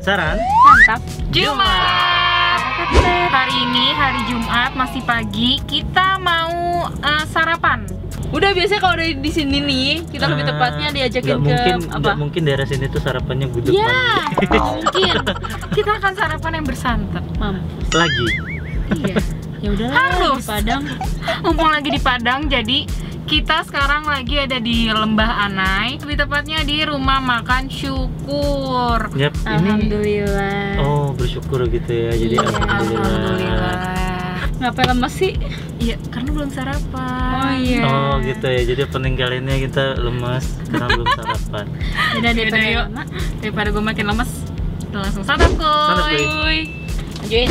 Saran Santap Jumat. Hari ini hari Jumat masih pagi. Kita mau sarapan. Udah biasanya kalau udah di sini nih, kita lebih tepatnya diajakin ke apa? Nggak mungkin daerah sini tuh sarapannya gudeg Ya, pagi. mungkin. Kita akan sarapan yang bersantan. Mampus. Lagi. Iya. Ya udah Harus. di Padang. Mumpung lagi di Padang, jadi kita sekarang lagi ada di Lembah Anai. Lebih tepatnya di rumah makan Syukur. Yap, ini. Alhamdulillah. Oh, bersyukur gitu ya. Jadi Iya, Alhamdulillah. Ngapain lemes sih? Iya, karena belum sarapan. Oh iya. Oh gitu ya. Jadi opening kali ini kita lemes karena belum sarapan. Udah deh, Yaudah, yuk. lama. Daripada gue makin lemes, kita langsung santap Santap, kuy. kuy. Lanjutin.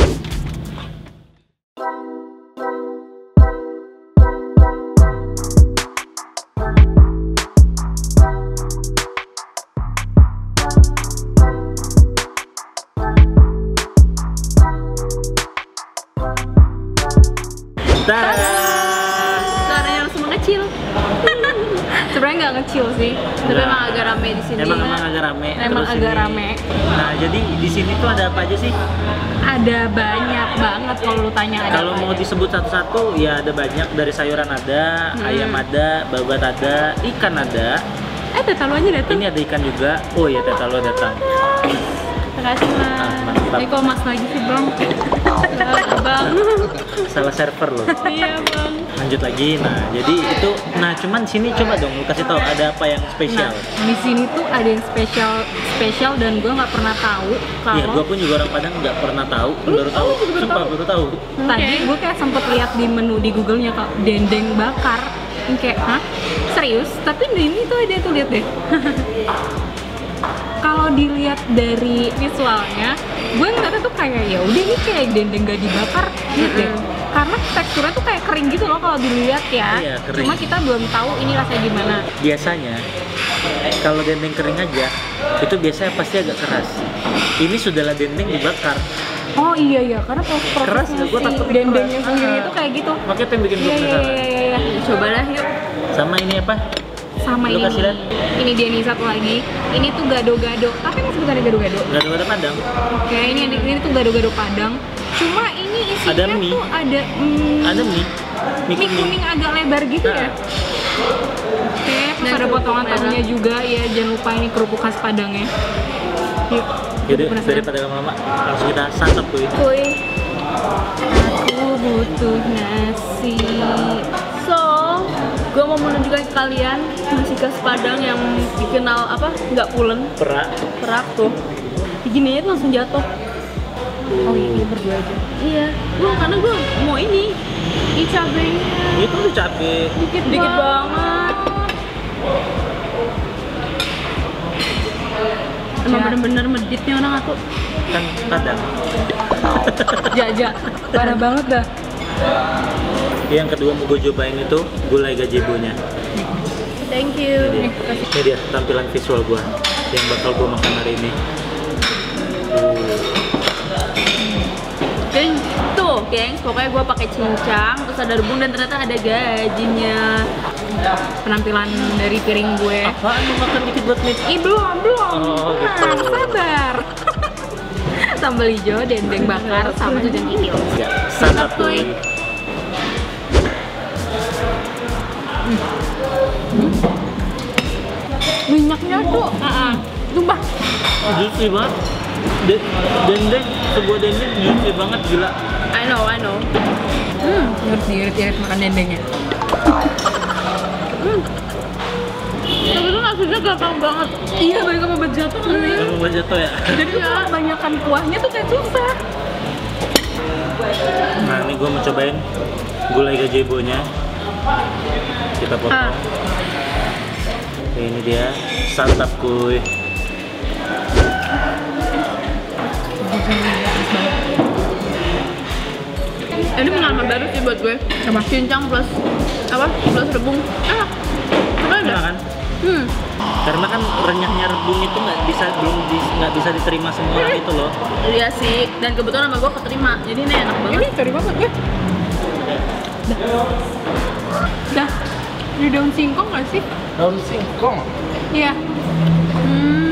Suaranya langsung mengecil. Sebenarnya nggak ngecil sih, tapi Nggak. emang agak rame di sini. Emang agak rame. Emang Terus agak ini- rame. Nah, jadi di sini tuh ada apa aja sih? Ada banyak banget kalau lu tanya ada. Kalau apa mau aja. disebut satu-satu ya ada banyak, dari sayuran ada, ayam ada, babat ada, ikan ada. Teta lu aja datang. Ini ada ikan juga. Oh iya, Teta lo datang. Makasih mas. mantap. Ini kok mas lagi sih bang? Bang. Salah server loh. Iya bang. Lanjut lagi. Nah, jadi itu. Nah, cuman sini coba dong lu kasih tahu ada apa yang spesial. Nah, di sini tuh ada yang spesial dan gue nggak pernah tahu Iya, kalau gua pun juga orang Padang nggak pernah tahu, baru tahu. Sumpah baru tahu. tadi gue kayak sempet lihat di menu di Google-nya kak dendeng bakar. Yang kayak, hah? Serius? Tapi di ini tuh ada tuh, lihat deh. Kalau dilihat dari visualnya, gue ngeliatnya tuh kayak ya udah ini kayak dendeng gak dibakar, lihat deh. Karena teksturnya tuh kayak kering gitu loh kalau dilihat ya. Iya, kering. Cuma kita belum tahu ini rasanya gimana. Biasanya kalau dendeng kering aja itu biasanya pasti agak keras. Ini sudahlah dendeng dibakar. Oh iya karena prosesnya Keras ya, gua si takut dendengnya keras. sendiri itu kayak gitu. Makanya itu yang bikin gue penasaran. Iya. Coba dah yuk. Sama ini apa? Sama Lu ini kasih lihat. ini dia nih satu lagi. Ini tuh gado-gado. Tapi ini sebutannya gado-gado. Nggak ada Padang. Oke, ini tuh gado-gado Padang. Cuma ini isinya Ada mie. tuh ada Ada mie mie kuning agak lebar gitu ya. Nah. Oke, terus ada potongan tahunya juga ya. Jangan lupa ini kerupuk khas Padang ya. Yuk. Jadi penasaran. daripada lama-lama langsung kita santap tuh. Kuy, aku butuh nasi. So, gue mau menunjukkan ke kalian nasi khas Padang yang dikenal apa? Nggak pulen, Perak. perak tuh. Gini aja tuh langsung jatuh. Oh ini berdua aja. Iya, karena gue mau ini. Ini cabenya Itu tuh cabai. dikit banget. Emang bener-bener meditnya orang aku. Kan Padang. Jajak, parah banget dah. Yang kedua mau gue cobain itu gulai gazebo-nya. Thank you. Ini dia tampilan visual gua yang bakal gua makan hari ini. Gengs, pokoknya gue pakai cincang, terus ada rebung dan ternyata ada gajinya. Penampilan dari piring gue. Apaan lu makan dikit buat mie? Ih belum. Oh, gitu. Tenang, sabar. Sambal hijau, dendeng bakar, sama jajan kikil. Ya, santap tuh. Minyaknya tuh, sumpah. Juicy banget. Dendeng, sebuah dendeng juicy banget, gila. I know. Irit makan dendengnya. Tapi itu nasinya gampang banget. Iya, banyak apa jatuh kan ya. Emang buat jatuh ya? Jadi kebanyakan kuahnya tuh kayak susah. Nah, ini gua mau cobain gulai gazebo-nya. Kita potong. Oke, ini dia santap kuy. Ini pengalaman baru sih buat gue. Sama cincang plus plus rebung. Enak. Enak kan? Karena kan renyahnya rebung itu nggak bisa diterima semua orang itu loh. Iya sih. Dan kebetulan sama gue keterima. Jadi ini enak banget. Ini terima banget gue. Dah. Ini daun singkong nggak sih? Daun singkong. Iya.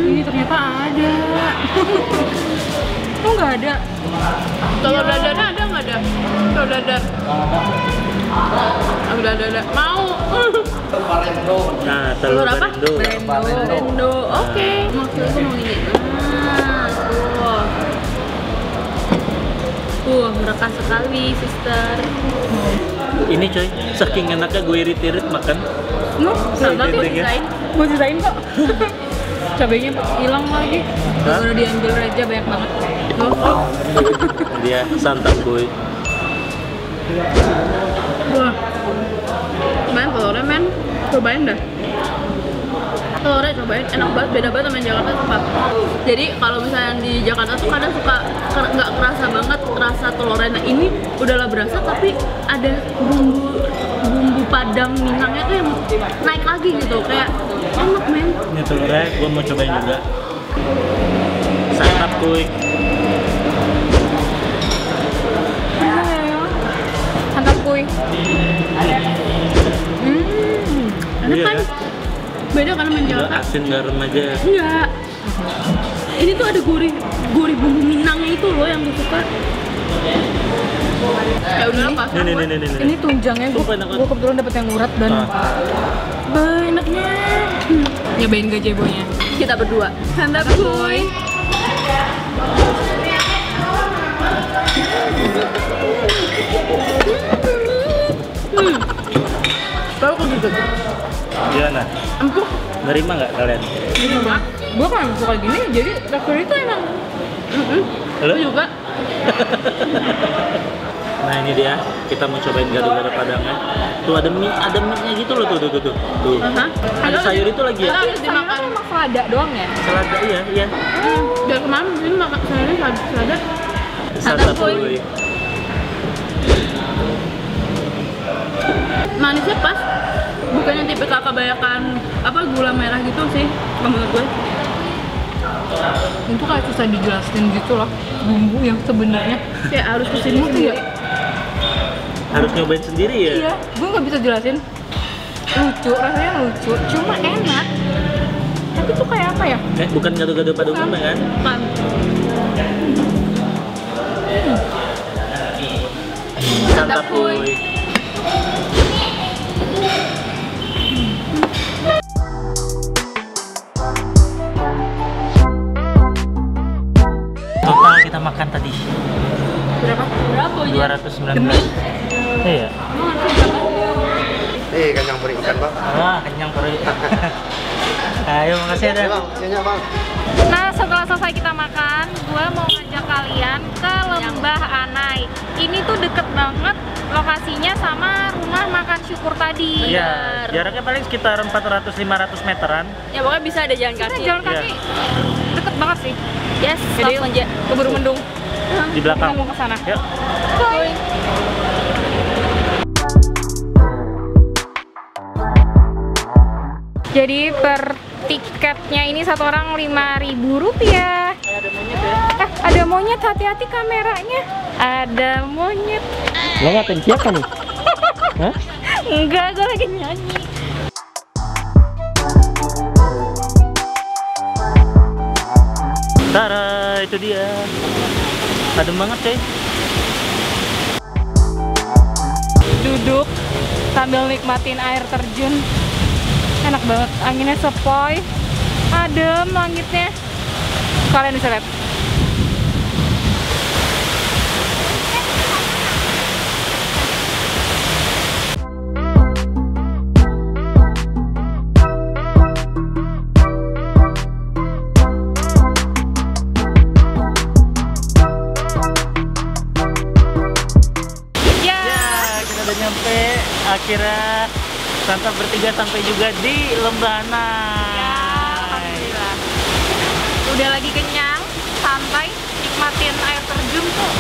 Ini ternyata ada. Oh nggak ada. Telur dadarnya ada nggak ada? Telur dadar. Ada. Mau. Nah, telur apa? barendo. Barendo. Oke. Maksudku mau ini. Mereka sekali, sister. Ini coy, saking enaknya gue irit-irit makan. Sama tuh Dendengnya. sisain. Mau sisain kok. Cabenya hilang lagi. Hah? Udah diambil aja banyak banget. Dia santap gue. Wah. Men, telurnya men. Cobain dah. Telurnya cobain, enak banget, beda banget sama yang Jakarta sumpah. Jadi kalau misalnya di Jakarta tuh kadang suka nggak kerasa banget rasa telurnya. Nah ini udahlah berasa tapi ada bumbu Padang Minangnya tuh yang naik lagi gitu, kayak enak men. Ini telurnya gue mau cobain juga. Santap kuy. Santap kuy. Enak Iya, kan? Beda kan sama yang Enggak Jakarta? asin garam aja. Enggak. Ini tuh ada gurih bumbu Minangnya itu loh yang gue suka. Ya udah pas. Nih. Ini tunjangnya gue Sumpah enak banget. kebetulan dapet yang urat dan enaknya. Nyobain gazebo-nya. Kita berdua. Santap kuy. Kalau kok gitu? Gimana? Empuk. Nerima nggak kalian? Gue kan suka gini, jadi teksturnya itu emang. Halo? Aku juga. Nah ini dia, kita mau cobain gado-gado padangnya. Tuh ada mie-nya gitu loh tuh. Aha. Ada sayur itu lagi ya? Kita harus dimakan. Sayurnya emang selada doang ya? Selada iya. Dari kemarin ini makan sayurnya selada. Santap kuy. kuy. Manisnya pas. Bukannya tipikal kebanyakan gula merah gitu sih menurut gue. Itu kayak susah dijelasin gitu loh, bumbu yang sebenarnya. Kayak harus kesini sendiri. Harus nyobain sendiri ya? Iya, gue nggak bisa jelasin. Lucu, rasanya lucu, cuma enak. Tapi tuh kayak apa ya? Bukan gado-gado pada umumnya kan? Kan. Santap kuy. Total kita makan tadi Berapa ya? 219. Iya. Kanyang peri ikan bang. Wah, kenyang perut. Ayo, makasih ya. Bang, isinya bang. Nah, setelah selesai kita makan, gue mau ngajak kalian ke Lembah Anai. Ini tuh deket banget lokasinya sama rumah makan syukur tadi. Iya, jaraknya paling sekitar 400-500 meteran. Ya pokoknya bisa ada jalan Kita kaki. jalan kaki deket banget sih. Yes, Jadi langsung aja. keburu mendung. Di belakang. Kita mau ke sana. Yuk. Kuy. Jadi per tiketnya ini satu orang Rp5.000. Ada monyet ya. Ada monyet, hati-hati kameranya. Ada monyet. Lo ngatain siapa nih? Hah? Enggak, gue lagi nyanyi. Tara, itu dia. Adem banget coy. Duduk sambil nikmatin air terjun. Enak banget, anginnya sepoi, adem langitnya. Kalian bisa lihat. Ya, kita udah nyampe. Akhirnya Santap bertiga sampai juga di Lembah Anai. Ya, alhamdulillah. Udah lagi kenyang, santai, nikmatin air terjun tuh.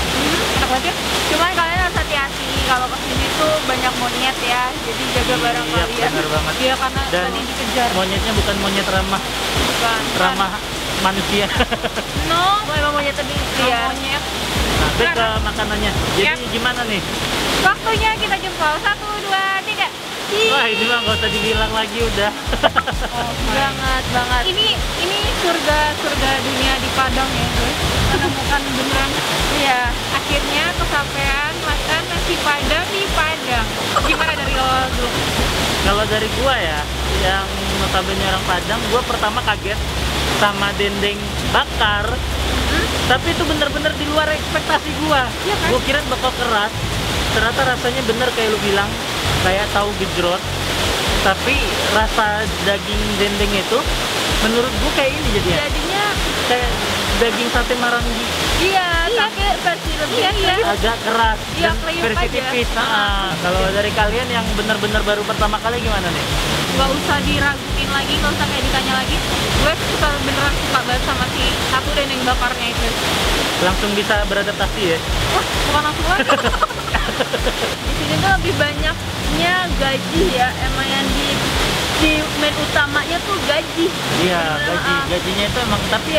Enak banget ya. Cuman kalian harus hati-hati kalau kesini tuh banyak monyet ya, jadi jaga barang Iya, kalian. benar banget. Iya, karena Dan tadi dikejar. monyetnya bukan monyet ramah, Bukan. ramah manusia. No, Emang monyet tadi ya. ya. Monyet. Nah, ke makanannya. Jadi Ya. gimana nih? Waktunya kita jempol. 1, 2, 3. Wah, ini mah nggak usah dibilang lagi udah. Banget banget. Ini surga dunia di Padang ya guys. Menemukan beneran. Iya, akhirnya kesampaian makan nasi Padang di Padang. Gimana dari lo dulu? Kalau dari gua ya, yang notabene orang Padang, gua pertama kaget sama dendeng bakar. Tapi itu bener-bener di luar ekspektasi gua. Iya kan? Gua kira bakal keras. Ternyata rasanya bener kayak lu bilang, kayak tahu gejrot. Tapi rasa daging dendeng itu menurut gua kayak ini jadinya. Jadinya Kayak daging sate marangi. iya, tapi versi lebih Agak keras Iya, dan kriuk versi aja. tipis. Kalau dari kalian yang bener-bener baru pertama kali gimana nih? nggak usah diraguin lagi, nggak usah kayak ditanya lagi. Gue beneran suka banget sama si satu dendeng bakarnya itu. Langsung bisa beradaptasi ya? Wah, bukan langsung lagi. Di sini tuh lebih banyaknya gaji ya, emang yang di main utamanya tuh gaji. Iya, gajinya itu emang tapi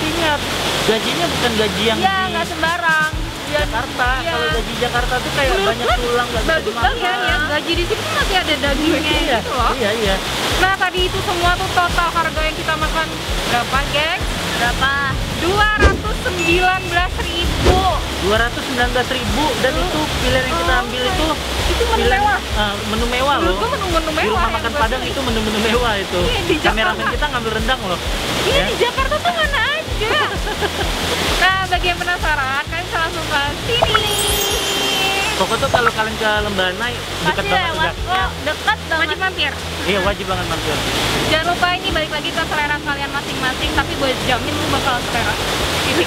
ingat gajinya bukan gaji yang Iya, di nggak sembarang. Jakarta. Iya. Kalau gaji Jakarta tuh kayak Menurut banyak gue tulang nggak bisa bagus banget dimakan. ya, gaji di sini tuh masih ada dagingnya Iya, gitu loh. iya. Nah tadi itu semua tuh total harga yang kita makan berapa geng? Berapa? 219.000. 219.000 dan itu pilihan yang kita ambil itu menu pilihan, mewah. Menu mewah Menurut loh. gua menu-menu Di mewah rumah yang makan gua Padang pilih. itu menu-menu mewah itu. Iya, di Kameramen Jakarta. kita ngambil rendang loh. Iya Ya. di Jakarta tuh mana aja. Nah bagi yang penasaran kalian bisa langsung ke sini. Pokoknya tuh kalau kalian ke Lembanai dekat Pasti banget lewat udah. kok, dekat banget. Wajib mampir. Iya, wajib banget mampir. Jangan lupa ini balik lagi ke selera kalian masing-masing, tapi gue jamin lu bakal selera. Titik.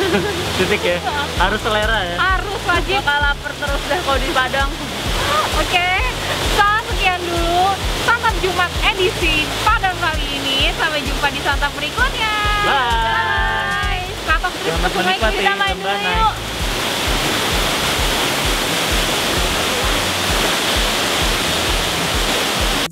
Titik ya. Harus selera ya. Harus wajib. Bakal lapar terus deh kalau di Padang. Oke, sekian dulu Santap Jumat edisi Padang kali ini. Sampai jumpa di santap berikutnya. Bye. Santap terus Selamat ketemu lagi. menikmati Kita main dulu Lembanai. yuk.